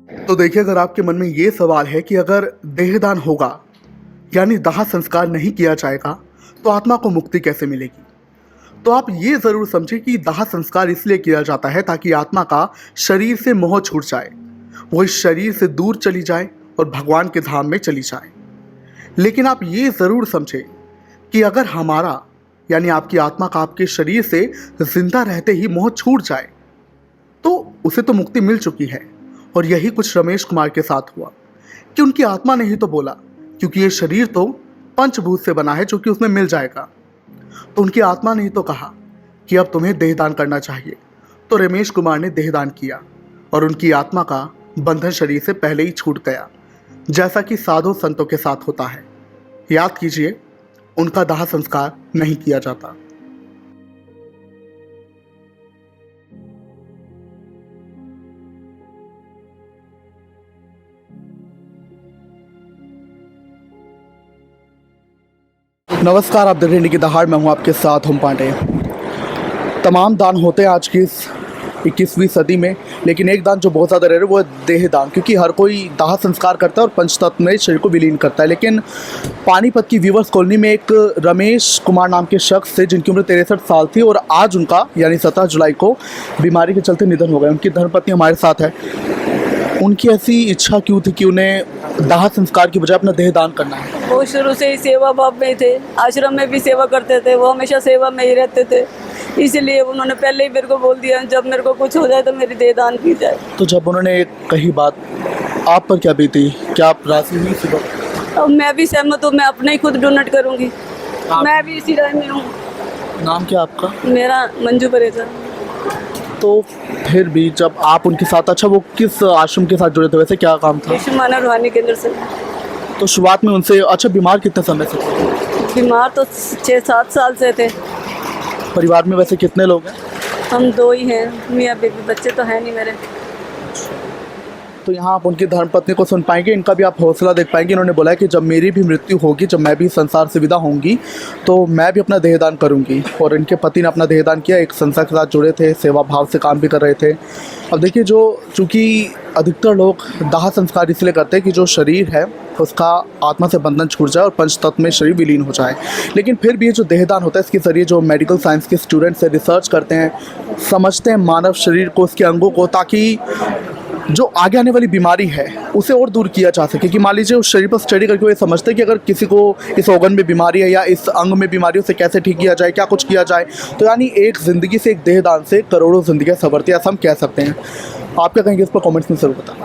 तो देखिए, अगर आपके मन में ये सवाल है कि अगर देहदान होगा यानी दाह संस्कार नहीं किया जाएगा तो आत्मा को मुक्ति कैसे मिलेगी, तो आप ये ज़रूर समझें कि दाह संस्कार इसलिए किया जाता है ताकि आत्मा का शरीर से मोह छूट जाए, वो इस शरीर से दूर चली जाए और भगवान के धाम में चली जाए। लेकिन आप ये ज़रूर समझें कि अगर हमारा यानी आपकी आत्मा का आपके शरीर से जिंदा रहते ही मोह छूट जाए तो उसे तो मुक्ति मिल चुकी है। और यही कुछ रमेश कुमार के साथ हुआ कि उनकी आत्मा ने ही तो बोला, क्योंकि ये शरीर तो पंचभूत से बना है जो कि उसमें मिल जाएगा। तो उनकी आत्मा ने ही तो कहा कि अब तुम्हें देहदान करना चाहिए। तो रमेश कुमार ने देहदान किया और उनकी आत्मा का बंधन शरीर से पहले ही छूट गया, जैसा कि साधु संतों के साथ होता है। याद कीजिए, उनका दाह संस्कार नहीं किया जाता। नमस्कार, आप देख रहे हैं की दहाड़। मैं हूं आपके साथ होम पांडे। तमाम दान होते हैं आज की इस 21वीं सदी में, लेकिन एक दान जो बहुत ज़्यादा रह रहा है वो है देह दान, क्योंकि हर कोई दाह संस्कार करता है और पंचतत्व में शरीर को विलीन करता है। लेकिन पानीपत की वीवर्स कॉलोनी में एक रमेश कुमार नाम के शख्स थे जिनकी उम्र 63 साल थी और आज उनका यानी 17 जुलाई को बीमारी के चलते निधन हो गया। उनकी धर्मपत्नी हमारे साथ है। उनकी ऐसी इच्छा क्यों थी कि उन्हें दाह संस्कार की बजाय अपना देह दान करना है? वो शुरू से ही सेवा भाव में थे, आश्रम में भी सेवा करते थे, वो हमेशा सेवा में ही रहते थे। इसलिए उन्होंने पहले ही मेरे को बोल दिया जब मेरे को कुछ हो जाए तो मेरी देह दान की जाए। तो जब उन्होंने कही बात, आप पर क्या बीती? क्या आप राजी हुई सुबह? अब मैं भी सहमत हूँ, मैं अपने ही खुद डोनेट करूँगी। मैं भी इसी राय में हूँ। नाम क्या आपका? मेरा मंजू परेजा। तो फिर भी जब आप उनके साथ, अच्छा वो किस आश्रम के साथ जुड़े थे, वैसे क्या काम था? मानव रूहानी केंद्र से। तो शुरुआत में उनसे, अच्छा बीमार कितने समय से थे? बीमार तो 6-7 साल से थे। परिवार में वैसे कितने लोग हैं? हम 2 ही हैं, मियाँ बीवी, बच्चे तो हैं नहीं मेरे। तो यहाँ आप उनकी धर्मपत्नी को सुन पाएंगे, इनका भी आप हौसला देख पाएंगे। इन्होंने बोला कि जब मेरी भी मृत्यु होगी, जब मैं भी संसार से विदा होंगी तो मैं भी अपना देहदान करूँगी। और इनके पति ने अपना देहदान किया, एक संस्था के साथ जुड़े थे, सेवा भाव से काम भी कर रहे थे। अब देखिए, चूँकि अधिकतर लोग दाह संस्कार इसलिए करते हैं कि जो शरीर है उसका आत्मा से बंधन छूट जाए और पंचतत्व में शरीर विलीन हो जाए। लेकिन फिर भी ये जो देहदान होता है, इसके ज़रिए जो मेडिकल साइंस के स्टूडेंट्स रिसर्च करते हैं, समझते हैं मानव शरीर को, उसके अंगों को, ताकि जो आगे आने वाली बीमारी है उसे और दूर किया जा सके। कि मान लीजिए उस शरीर पर स्टडी करके वो ये समझते हैं कि अगर किसी को इस ऑर्गन में बीमारी है या इस अंग में बीमारी, उसे कैसे ठीक किया जाए, क्या कुछ किया जाए। तो यानी एक ज़िंदगी से, एक देहदान से करोड़ों ज़िंदगियाँ संवरती हैं, ऐसा हम कह सकते हैं। आप क्या कहेंगे इस पर? कमेंट्स में ज़रूर बताएं।